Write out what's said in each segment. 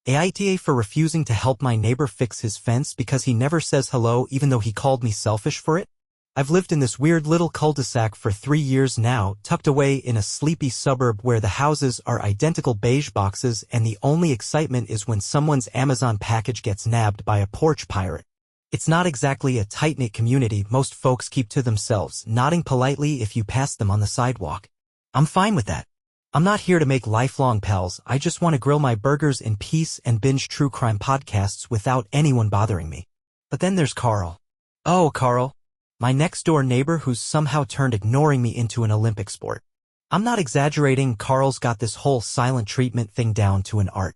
AITA for refusing to help my neighbor fix his fence because he never says hello even though he called me selfish for it? I've lived in this weird little cul-de-sac for 3 years now, tucked away in a sleepy suburb where the houses are identical beige boxes and the only excitement is when someone's Amazon package gets nabbed by a porch pirate. It's not exactly a tight-knit community. Most folks keep to themselves, nodding politely if you pass them on the sidewalk. I'm fine with that. I'm not here to make lifelong pals. I just want to grill my burgers in peace and binge true crime podcasts without anyone bothering me. But then there's Carl. Oh, Carl. My next-door neighbor who's somehow turned ignoring me into an Olympic sport. I'm not exaggerating. Carl's got this whole silent treatment thing down to an art.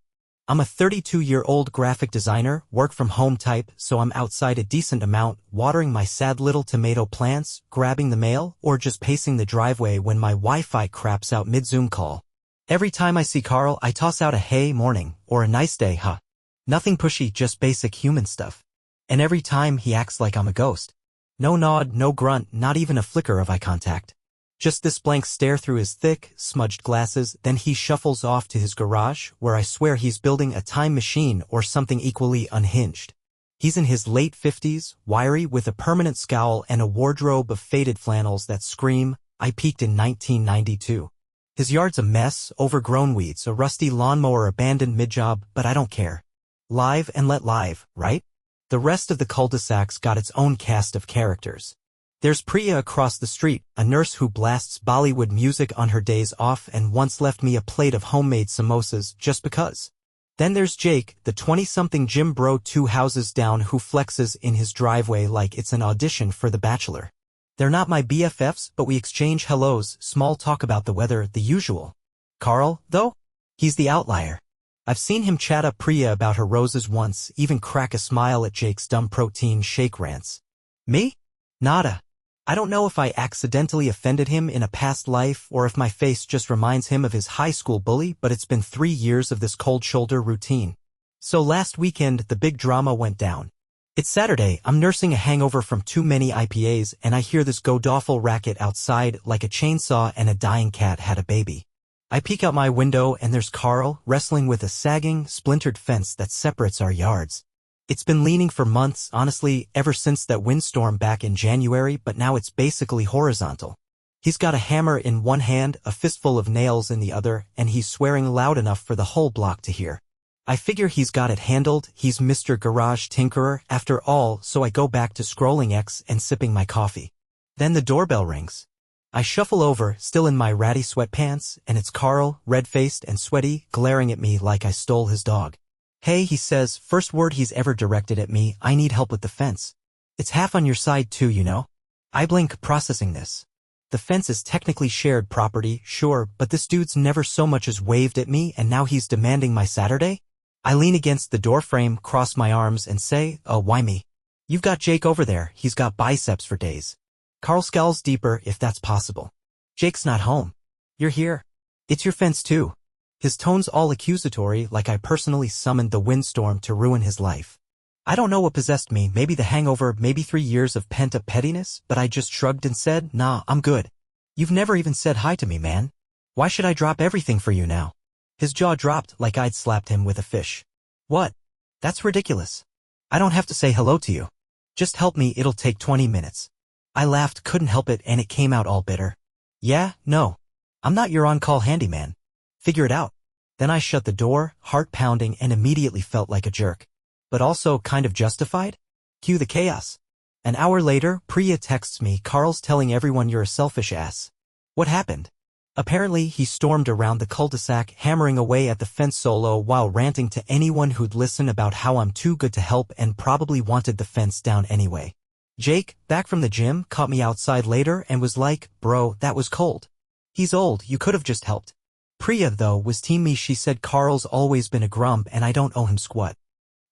I'm a 32-year-old graphic designer, work-from-home type, so I'm outside a decent amount, watering my sad little tomato plants, grabbing the mail, or just pacing the driveway when my Wi-Fi craps out mid-Zoom call. Every time I see Carl, I toss out a hey morning, or a nice day, huh? Nothing pushy, just basic human stuff. And every time he acts like I'm a ghost. No nod, no grunt, not even a flicker of eye contact. Just this blank stare through his thick, smudged glasses, then he shuffles off to his garage, where I swear he's building a time machine or something equally unhinged. He's in his late 50s, wiry, with a permanent scowl and a wardrobe of faded flannels that scream, I peaked in 1992. His yard's a mess, overgrown weeds, a rusty lawnmower abandoned mid-job, but I don't care. Live and let live, right? The rest of the cul-de-sac's got its own cast of characters. There's Priya across the street, a nurse who blasts Bollywood music on her days off and once left me a plate of homemade samosas just because. Then there's Jake, the 20-something gym bro 2 houses down who flexes in his driveway like it's an audition for The Bachelor. They're not my BFFs, but we exchange hellos, small talk about the weather, the usual. Carl, though? He's the outlier. I've seen him chat up Priya about her roses once, even crack a smile at Jake's dumb protein shake rants. Me? Nada. I don't know if I accidentally offended him in a past life or if my face just reminds him of his high school bully, but it's been 3 years of this cold shoulder routine. So last weekend, the big drama went down. It's Saturday, I'm nursing a hangover from too many IPAs, and I hear this godawful racket outside like a chainsaw and a dying cat had a baby. I peek out my window and there's Carl wrestling with a sagging, splintered fence that separates our yards. It's been leaning for months, honestly, ever since that windstorm back in January, but now it's basically horizontal. He's got a hammer in one hand, a fistful of nails in the other, and he's swearing loud enough for the whole block to hear. I figure he's got it handled. He's Mr. Garage Tinkerer, after all, so I go back to scrolling X and sipping my coffee. Then the doorbell rings. I shuffle over, still in my ratty sweatpants, and it's Carl, red-faced and sweaty, glaring at me like I stole his dog. Hey, he says, first word he's ever directed at me, I need help with the fence. It's half on your side too, you know? I blink, processing this. The fence is technically shared property, sure, but this dude's never so much as waved at me and now he's demanding my Saturday? I lean against the doorframe, cross my arms and say, oh, why me? You've got Jake over there, he's got biceps for days. Carl scowls deeper, if that's possible. Jake's not home. You're here. It's your fence too. His tone's all accusatory, like I personally summoned the windstorm to ruin his life. I don't know what possessed me, maybe the hangover, maybe 3 years of pent-up pettiness, but I just shrugged and said, nah, I'm good. You've never even said hi to me, man. Why should I drop everything for you now? His jaw dropped like I'd slapped him with a fish. What? That's ridiculous. I don't have to say hello to you. Just help me, it'll take 20 minutes. I laughed, couldn't help it, and it came out all bitter. Yeah, no. I'm not your on-call handyman. Figure it out. Then I shut the door, heart pounding, and immediately felt like a jerk. But also kind of justified? Cue the chaos. An hour later, Priya texts me, Carl's telling everyone you're a selfish ass. What happened? Apparently, he stormed around the cul-de-sac, hammering away at the fence solo while ranting to anyone who'd listen about how I'm too good to help and probably wanted the fence down anyway. Jake, back from the gym, caught me outside later and was like, bro, that was cold. He's old, you could have just helped. Priya, though, was team me. She said Carl's always been a grump and I don't owe him squat.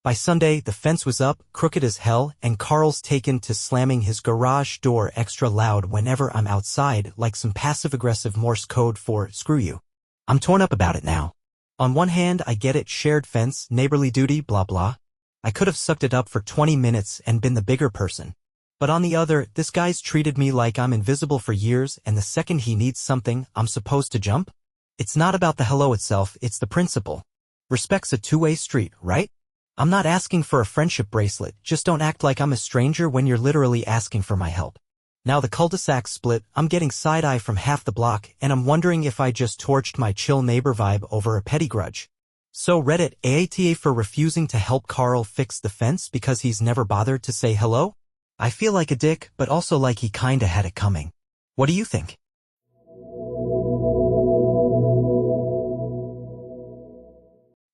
By Sunday, the fence was up, crooked as hell, and Carl's taken to slamming his garage door extra loud whenever I'm outside, like some passive-aggressive Morse code for, screw you. I'm torn up about it now. On one hand, I get it, shared fence, neighborly duty, blah blah. I could have sucked it up for 20 minutes and been the bigger person. But on the other, this guy's treated me like I'm invisible for years, and the second he needs something, I'm supposed to jump? It's not about the hello itself, it's the principle. Respect's a two-way street, right? I'm not asking for a friendship bracelet, just don't act like I'm a stranger when you're literally asking for my help. Now the cul-de-sac split, I'm getting side-eye from half the block, and I'm wondering if I just torched my chill neighbor vibe over a petty grudge. So Reddit, AITA for refusing to help Carl fix the fence because he's never bothered to say hello? I feel like a dick, but also like he kinda had it coming. What do you think?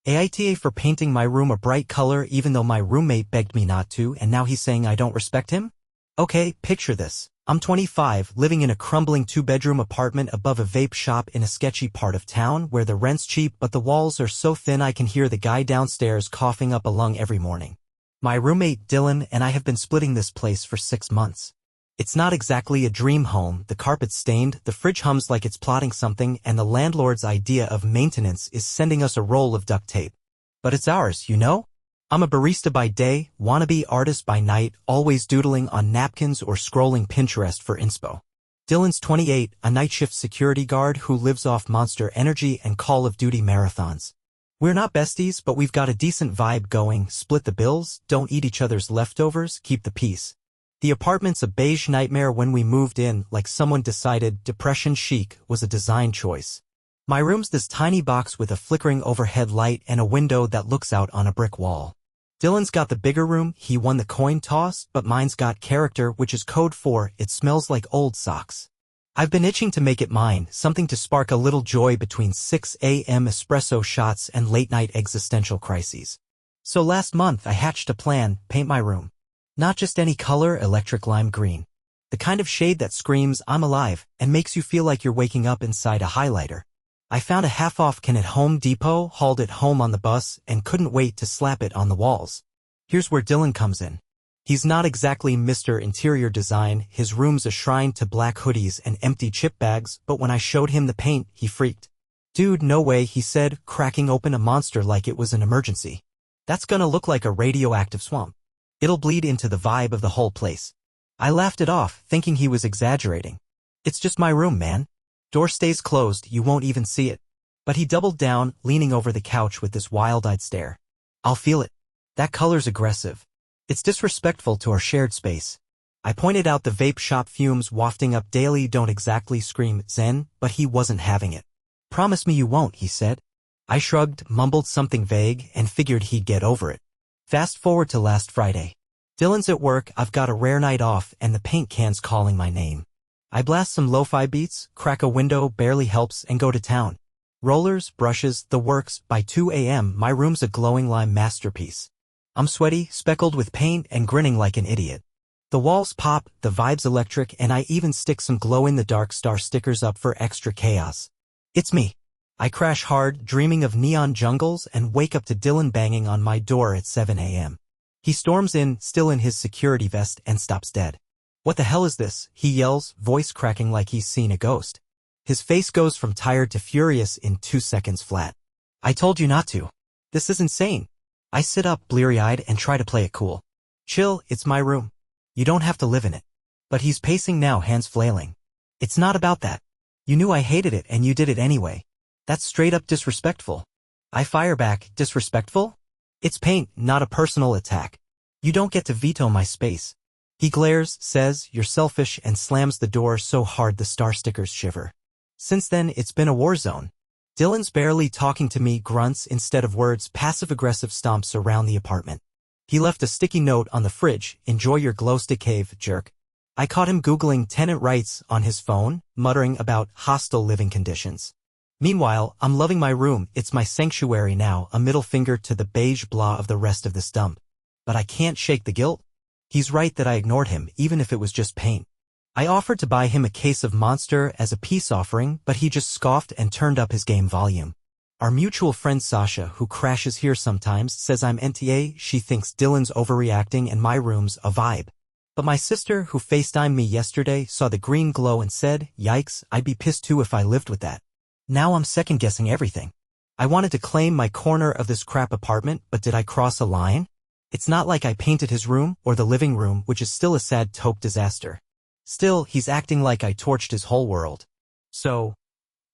AITA for painting my room a bright color even though my roommate begged me not to, and now he's saying I don't respect him? Okay, picture this. I'm 25, living in a crumbling two-bedroom apartment above a vape shop in a sketchy part of town where the rent's cheap but the walls are so thin I can hear the guy downstairs coughing up a lung every morning. My roommate Dylan and I have been splitting this place for 6 months. It's not exactly a dream home, the carpet's stained, the fridge hums like it's plotting something, and the landlord's idea of maintenance is sending us a roll of duct tape. But it's ours, you know? I'm a barista by day, wannabe artist by night, always doodling on napkins or scrolling Pinterest for inspo. Dylan's 28, a night shift security guard who lives off Monster Energy and Call of Duty marathons. We're not besties, but we've got a decent vibe going, split the bills, don't eat each other's leftovers, keep the peace. The apartment's a beige nightmare when we moved in, like someone decided depression chic was a design choice. My room's this tiny box with a flickering overhead light and a window that looks out on a brick wall. Dylan's got the bigger room, he won the coin toss, but mine's got character, which is code for it smells like old socks. I've been itching to make it mine, something to spark a little joy between 6 a.m. espresso shots and late-night existential crises. So last month I hatched a plan, paint my room. Not just any color, electric lime green. The kind of shade that screams, I'm alive, and makes you feel like you're waking up inside a highlighter. I found a half-off can at Home Depot, hauled it home on the bus, and couldn't wait to slap it on the walls. Here's where Dylan comes in. He's not exactly Mr. Interior Design, his room's a shrine to black hoodies and empty chip bags, but when I showed him the paint, he freaked. Dude, no way, he said, cracking open a monster like it was an emergency. That's gonna look like a radioactive swamp. It'll bleed into the vibe of the whole place. I laughed it off, thinking he was exaggerating. It's just my room, man. Door stays closed, you won't even see it. But he doubled down, leaning over the couch with this wild-eyed stare. I'll feel it. That color's aggressive. It's disrespectful to our shared space. I pointed out the vape shop fumes wafting up daily don't exactly scream zen, but he wasn't having it. Promise me you won't, he said. I shrugged, mumbled something vague, and figured he'd get over it. Fast forward to last Friday. Dylan's at work, I've got a rare night off, and the paint can's calling my name. I blast some lo-fi beats, crack a window, barely helps, and go to town. Rollers, brushes, the works. By 2 a.m. my room's a glowing lime masterpiece. I'm sweaty, speckled with paint, and grinning like an idiot. The walls pop, the vibe's electric, and I even stick some glow-in-the-dark star stickers up for extra chaos. It's me. I crash hard, dreaming of neon jungles, and wake up to Dylan banging on my door at 7 a.m. He storms in, still in his security vest, and stops dead. What the hell is this? He yells, voice cracking like he's seen a ghost. His face goes from tired to furious in 2 seconds flat. I told you not to. This is insane. I sit up, bleary-eyed, and try to play it cool. Chill, it's my room. You don't have to live in it. But he's pacing now, hands flailing. It's not about that. You knew I hated it and you did it anyway. That's straight up disrespectful. I fire back, disrespectful? It's paint, not a personal attack. You don't get to veto my space. He glares, says, you're selfish, and slams the door so hard the star stickers shiver. Since then, it's been a war zone. Dylan's barely talking to me, grunts instead of words, passive-aggressive stomps around the apartment. He left a sticky note on the fridge, enjoy your glow stick cave, jerk. I caught him Googling tenant rights on his phone, muttering about hostile living conditions. Meanwhile, I'm loving my room, it's my sanctuary now, a middle finger to the beige blah of the rest of this dump. But I can't shake the guilt. He's right that I ignored him, even if it was just paint. I offered to buy him a case of Monster as a peace offering, but he just scoffed and turned up his game volume. Our mutual friend Sasha, who crashes here sometimes, says I'm NTA, she thinks Dylan's overreacting and my room's a vibe. But my sister, who FaceTimed me yesterday, saw the green glow and said, yikes, I'd be pissed too if I lived with that. Now I'm second-guessing everything. I wanted to claim my corner of this crap apartment, but did I cross a line? It's not like I painted his room or the living room, which is still a sad taupe disaster. Still, he's acting like I torched his whole world. So,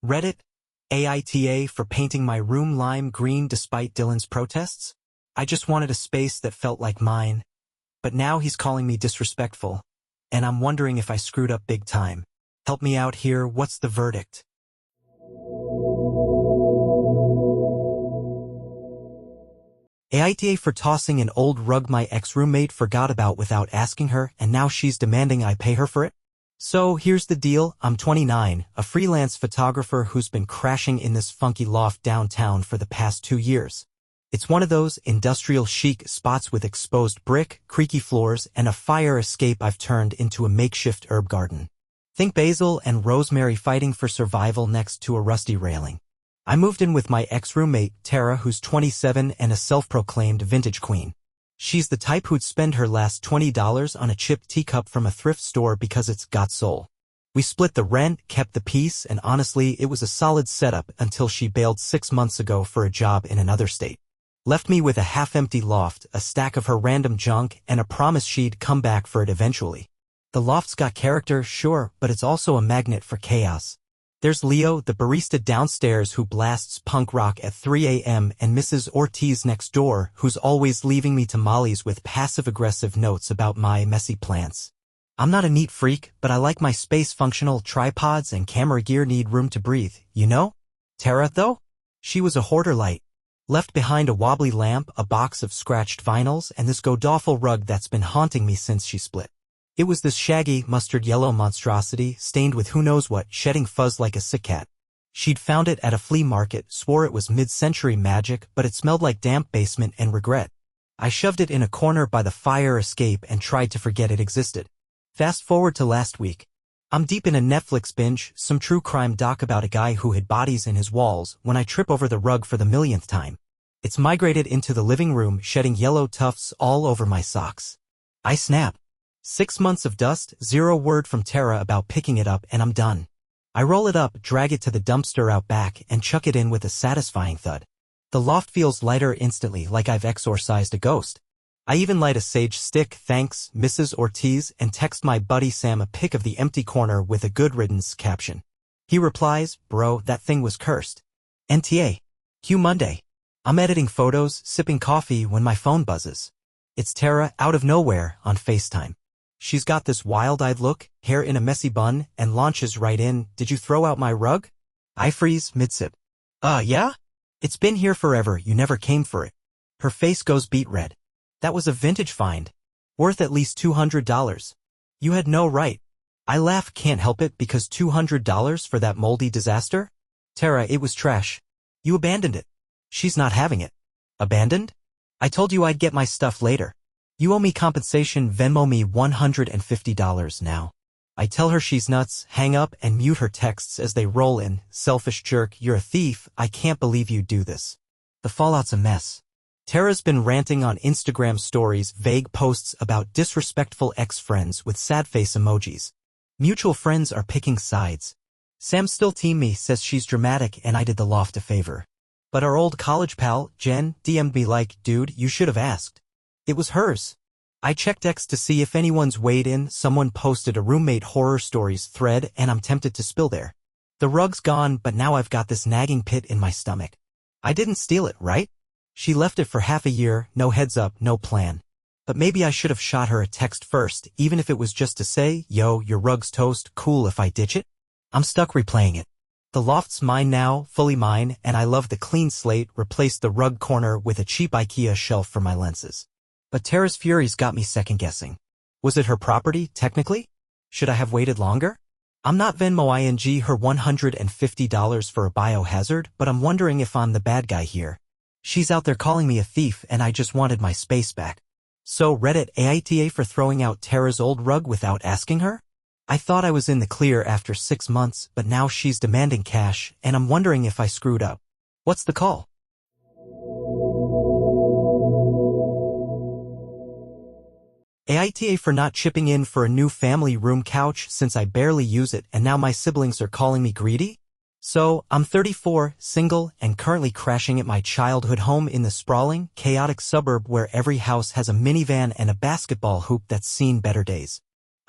Reddit, AITA for painting my room lime green despite Dylan's protests? I just wanted a space that felt like mine. But now he's calling me disrespectful. And I'm wondering if I screwed up big time. Help me out here, what's the verdict? AITA for tossing an old rug my ex-roommate forgot about without asking her, and now she's demanding I pay her for it? So here's the deal, I'm 29, a freelance photographer who's been crashing in this funky loft downtown for the past 2 years. It's one of those industrial chic spots with exposed brick, creaky floors, and a fire escape I've turned into a makeshift herb garden. Think basil and rosemary fighting for survival next to a rusty railing. I moved in with my ex-roommate, Tara, who's 27 and a self-proclaimed vintage queen. She's the type who'd spend her last $20 on a chipped teacup from a thrift store because it's got soul. We split the rent, kept the peace, and honestly, it was a solid setup until she bailed 6 months ago for a job in another state. Left me with a half-empty loft, a stack of her random junk, and a promise she'd come back for it eventually. The loft's got character, sure, but it's also a magnet for chaos. There's Leo, the barista downstairs who blasts punk rock at 3 a.m. and Mrs. Ortiz next door, who's always leaving me tamales with passive-aggressive notes about my messy plants. I'm not a neat freak, but I like my space-functional tripods and camera gear need room to breathe, you know? Tara, though? She was a hoarder light. Left behind a wobbly lamp, a box of scratched vinyls, and this godawful rug that's been haunting me since she split. It was this shaggy, mustard-yellow monstrosity, stained with who knows what, shedding fuzz like a sick cat. She'd found it at a flea market, swore it was mid-century magic, but it smelled like damp basement and regret. I shoved it in a corner by the fire escape and tried to forget it existed. Fast forward to last week. I'm deep in a Netflix binge, some true crime doc about a guy who hid bodies in his walls, when I trip over the rug for the millionth time. It's migrated into the living room, shedding yellow tufts all over my socks. I snap. 6 months of dust, 0 word from Tara about picking it up, and I'm done. I roll it up, drag it to the dumpster out back, and chuck it in with a satisfying thud. The loft feels lighter instantly, like I've exorcised a ghost. I even light a sage stick, thanks, Mrs. Ortiz, and text my buddy Sam a pic of the empty corner with a good riddance caption. He replies, bro, that thing was cursed. NTA. Q Monday. I'm editing photos, sipping coffee when my phone buzzes. It's Tara, out of nowhere, on FaceTime. She's got this wild-eyed look, hair in a messy bun, and launches right in, did you throw out my rug? I freeze mid-sip. Yeah? It's been here forever, you never came for it. Her face goes beet red. That was a vintage find. Worth at least $200. You had no right. I laugh, can't help it, because $200 for that moldy disaster? Tara, it was trash. You abandoned it. She's not having it. Abandoned? I told you I'd get my stuff later. You owe me compensation, Venmo me $150 now. I tell her she's nuts, hang up and mute her texts as they roll in. Selfish jerk, you're a thief, I can't believe you do this. The fallout's a mess. Tara's been ranting on Instagram stories, vague posts about disrespectful ex-friends with sad face emojis. Mutual friends are picking sides. Sam still team me, says she's dramatic and I did the loft a favor. But our old college pal, Jen, DM'd me like, dude, you should have asked. It was hers. I checked X to see if anyone's weighed in, someone posted a roommate horror stories thread and I'm tempted to spill there. The rug's gone, but now I've got this nagging pit in my stomach. I didn't steal it, right? She left it for half a year, no heads up, no plan. But maybe I should have shot her a text first, even if it was just to say, yo, your rug's toast, cool if I ditch it? I'm stuck replaying it. The loft's mine now, fully mine, and I love the clean slate, replaced the rug corner with a cheap IKEA shelf for my lenses. But Tara's fury's got me second-guessing. Was it her property, technically? Should I have waited longer? I'm not Venmo-ing her $150 for a biohazard, but I'm wondering if I'm the bad guy here. She's out there calling me a thief and I just wanted my space back. So Reddit AITA for throwing out Tara's old rug without asking her? I thought I was in the clear after 6 months, but now she's demanding cash, and I'm wondering if I screwed up. What's the call? AITA for not chipping in for a new family room couch since I barely use it and now my siblings are calling me greedy? So, I'm 34, single, and currently crashing at my childhood home in the sprawling, chaotic suburb where every house has a minivan and a basketball hoop that's seen better days.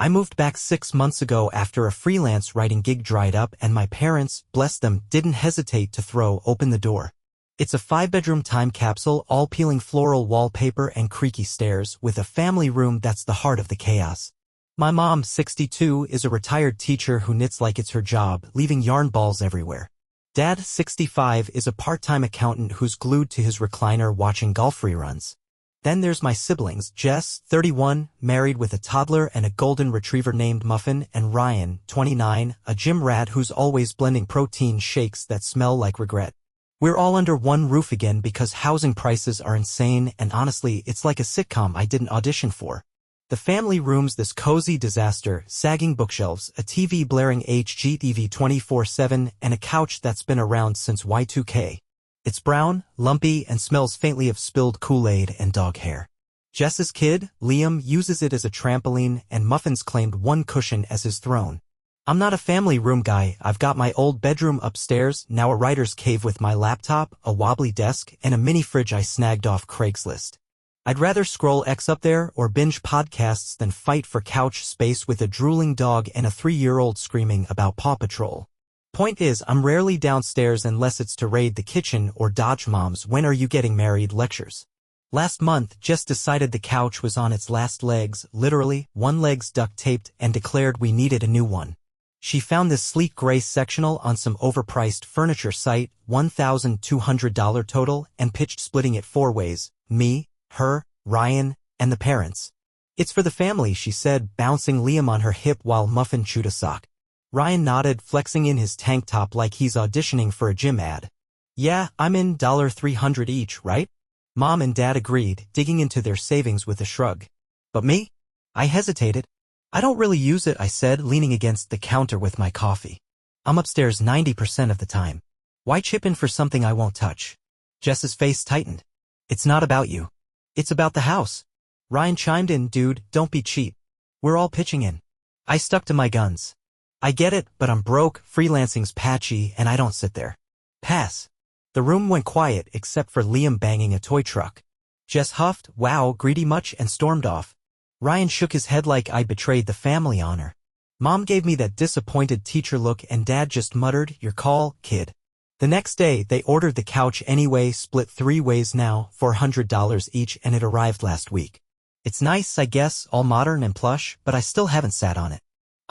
I moved back 6 months ago after a freelance writing gig dried up and my parents, bless them, didn't hesitate to throw open the door. It's a 5-bedroom time capsule, all peeling floral wallpaper and creaky stairs, with a family room that's the heart of the chaos. My mom, 62, is a retired teacher who knits like it's her job, leaving yarn balls everywhere. Dad, 65, is a part-time accountant who's glued to his recliner watching golf reruns. Then there's my siblings, Jess, 31, married with a toddler and a golden retriever named Muffin, and Ryan, 29, a gym rat who's always blending protein shakes that smell like regret. We're all under one roof again because housing prices are insane, and honestly, it's like a sitcom I didn't audition for. The family room's this cozy disaster, sagging bookshelves, a TV blaring HGTV 24/7, and a couch that's been around since Y2K. It's brown, lumpy, and smells faintly of spilled Kool-Aid and dog hair. Jess's kid, Liam, uses it as a trampoline, and Muffin's claimed one cushion as his throne. I'm not a family room guy. I've got my old bedroom upstairs, now a writer's cave with my laptop, a wobbly desk, and a mini fridge I snagged off Craigslist. I'd rather scroll X up there or binge podcasts than fight for couch space with a drooling dog and a 3-year-old screaming about Paw Patrol. Point is, I'm rarely downstairs unless it's to raid the kitchen or dodge Mom's "when are you getting married" lectures. Last month, Jess decided the couch was on its last legs, literally, one leg's duct taped, and declared we needed a new one. She found this sleek gray sectional on some overpriced furniture site, $1,200 total, and pitched splitting it 4 ways, me, her, Ryan, and the parents. It's for the family, she said, bouncing Liam on her hip while Muffin chewed a sock. Ryan nodded, flexing in his tank top like he's auditioning for a gym ad. Yeah, I'm in, $300 each, right? Mom and Dad agreed, digging into their savings with a shrug. But me? I hesitated. I don't really use it, I said, leaning against the counter with my coffee. I'm upstairs 90% of the time. Why chip in for something I won't touch? Jess's face tightened. It's not about you. It's about the house. Ryan chimed in, dude, don't be cheap. We're all pitching in. I stuck to my guns. I get it, but I'm broke, freelancing's patchy, and I don't sit there. Pass. The room went quiet except for Liam banging a toy truck. Jess huffed, wow, greedy much, and stormed off. Ryan shook his head like I betrayed the family honor. Mom gave me that disappointed teacher look and Dad just muttered, your call, kid. The next day, they ordered the couch anyway, split 3 ways now, $400 each, and it arrived last week. It's nice, I guess, all modern and plush, but I still haven't sat on it.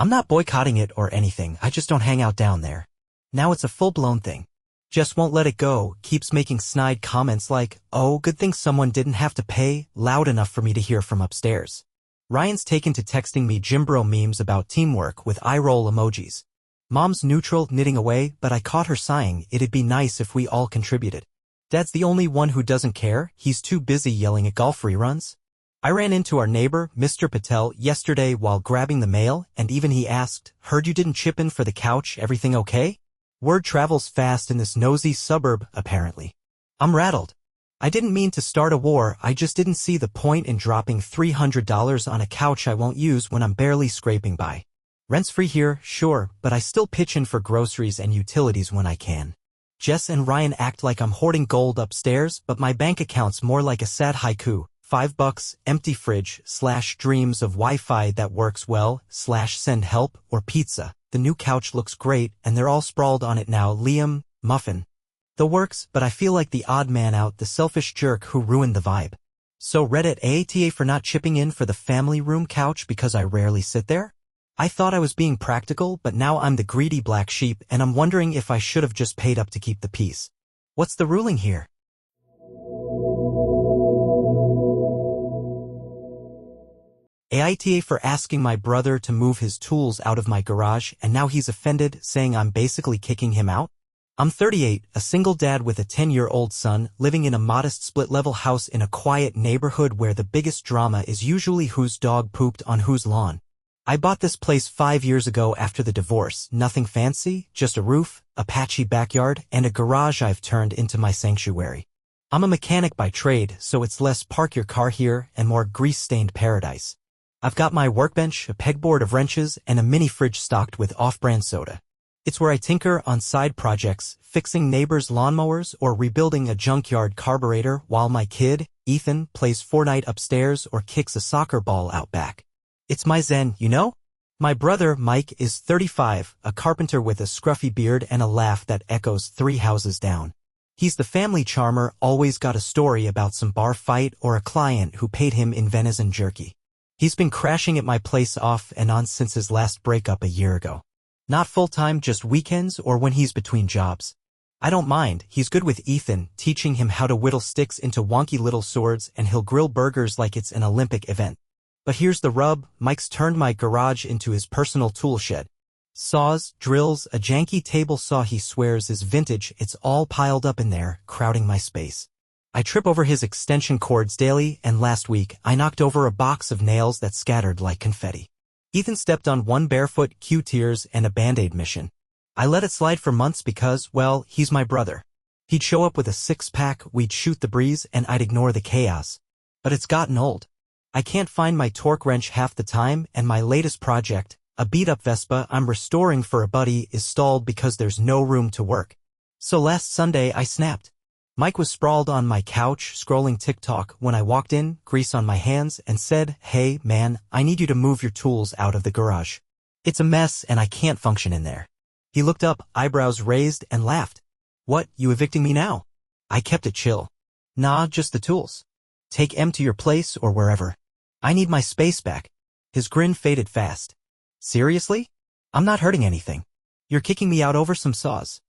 I'm not boycotting it or anything, I just don't hang out down there. Now it's a full-blown thing. Jess won't let it go, keeps making snide comments like, oh, good thing someone didn't have to pay, loud enough for me to hear from upstairs. Ryan's taken to texting me Jimbro memes about teamwork with eye-roll emojis. Mom's neutral, knitting away, but I caught her sighing, it'd be nice if we all contributed. Dad's the only one who doesn't care, he's too busy yelling at golf reruns. I ran into our neighbor, Mr. Patel, yesterday while grabbing the mail, and even he asked, heard you didn't chip in for the couch, everything okay? Word travels fast in this nosy suburb, apparently. I'm rattled. I didn't mean to start a war, I just didn't see the point in dropping $300 on a couch I won't use when I'm barely scraping by. Rent's free here, sure, but I still pitch in for groceries and utilities when I can. Jess and Ryan act like I'm hoarding gold upstairs, but my bank account's more like a sad haiku. $5, empty fridge, / dreams of Wi-Fi that works well, / send help, or pizza. The new couch looks great, and they're all sprawled on it now, Liam, Muffin. The works, but I feel like the odd man out, the selfish jerk who ruined the vibe. So Reddit AITA for not chipping in for the family room couch because I rarely sit there? I thought I was being practical, but now I'm the greedy black sheep, and I'm wondering if I should have just paid up to keep the peace. What's the ruling here? AITA for asking my brother to move his tools out of my garage, and now he's offended, saying I'm basically kicking him out? I'm 38, a single dad with a 10-year-old son, living in a modest split-level house in a quiet neighborhood where the biggest drama is usually whose dog pooped on whose lawn. I bought this place 5 years ago after the divorce, nothing fancy, just a roof, a patchy backyard, and a garage I've turned into my sanctuary. I'm a mechanic by trade, so it's less park your car here and more grease-stained paradise. I've got my workbench, a pegboard of wrenches, and a mini fridge stocked with off-brand soda. It's where I tinker on side projects, fixing neighbors' lawnmowers or rebuilding a junkyard carburetor while my kid, Ethan, plays Fortnite upstairs or kicks a soccer ball out back. It's my zen, you know? My brother, Mike, is 35, a carpenter with a scruffy beard and a laugh that echoes 3 houses down. He's the family charmer, always got a story about some bar fight or a client who paid him in venison jerky. He's been crashing at my place off and on since his last breakup a year ago. Not full-time, just weekends or when he's between jobs. I don't mind, he's good with Ethan, teaching him how to whittle sticks into wonky little swords, and he'll grill burgers like it's an Olympic event. But here's the rub, Mike's turned my garage into his personal tool shed. Saws, drills, a janky table saw he swears is vintage, it's all piled up in there, crowding my space. I trip over his extension cords daily, and last week, I knocked over a box of nails that scattered like confetti. Ethan stepped on one barefoot, cue tears, and a Band-Aid mission. I let it slide for months because, well, he's my brother. He'd show up with a 6-pack, we'd shoot the breeze, and I'd ignore the chaos. But it's gotten old. I can't find my torque wrench half the time, and my latest project, a beat-up Vespa I'm restoring for a buddy, is stalled because there's no room to work. So last Sunday I snapped. Mike was sprawled on my couch, scrolling TikTok, when I walked in, grease on my hands, and said, "Hey, man, I need you to move your tools out of the garage. It's a mess and I can't function in there." He looked up, eyebrows raised, and laughed. "What, you evicting me now?" I kept it chill. "Nah, just the tools. Take em to your place or wherever. I need my space back." His grin faded fast. "Seriously? I'm not hurting anything. You're kicking me out over some saws."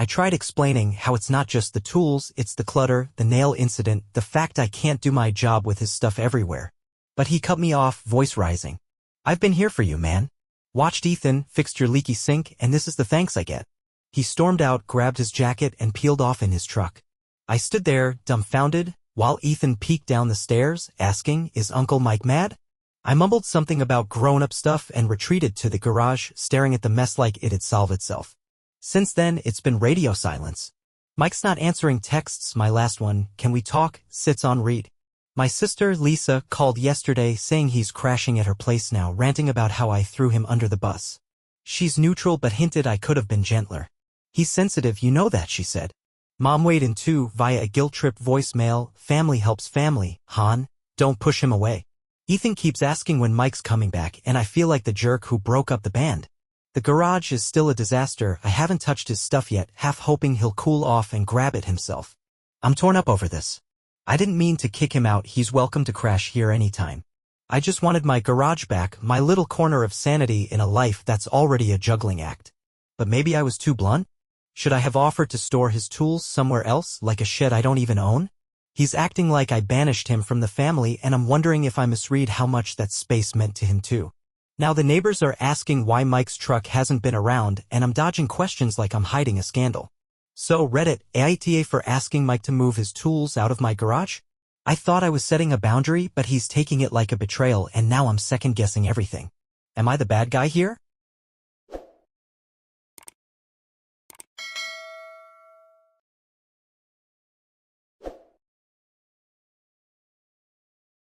I tried explaining how it's not just the tools, it's the clutter, the nail incident, the fact I can't do my job with his stuff everywhere. But he cut me off, voice rising. "I've been here for you, man. Watched Ethan, fixed your leaky sink, and this is the thanks I get." He stormed out, grabbed his jacket, and peeled off in his truck. I stood there, dumbfounded, while Ethan peeked down the stairs, asking, "Is Uncle Mike mad?" I mumbled something about grown-up stuff and retreated to the garage, staring at the mess like it'd solve itself. Since then, it's been radio silence. Mike's not answering texts. My last one, "Can we talk?" sits on read. My sister, Lisa, called yesterday saying he's crashing at her place now, ranting about how I threw him under the bus. She's neutral but hinted I could have been gentler. "He's sensitive, you know that," she said. Mom weighed in too, via a guilt-tripped voicemail, "Family helps family, Han. Don't push him away." Ethan keeps asking when Mike's coming back, and I feel like the jerk who broke up the band. The garage is still a disaster. I haven't touched his stuff yet, half hoping he'll cool off and grab it himself. I'm torn up over this. I didn't mean to kick him out. He's welcome to crash here anytime. I just wanted my garage back, my little corner of sanity in a life that's already a juggling act. But maybe I was too blunt? Should I have offered to store his tools somewhere else, like a shed I don't even own? He's acting like I banished him from the family, and I'm wondering if I misread how much that space meant to him too. Now the neighbors are asking why Mike's truck hasn't been around, and I'm dodging questions like I'm hiding a scandal. So Reddit, AITA for asking Mike to move his tools out of my garage? I thought I was setting a boundary, but he's taking it like a betrayal, and now I'm second-guessing everything. Am I the bad guy here?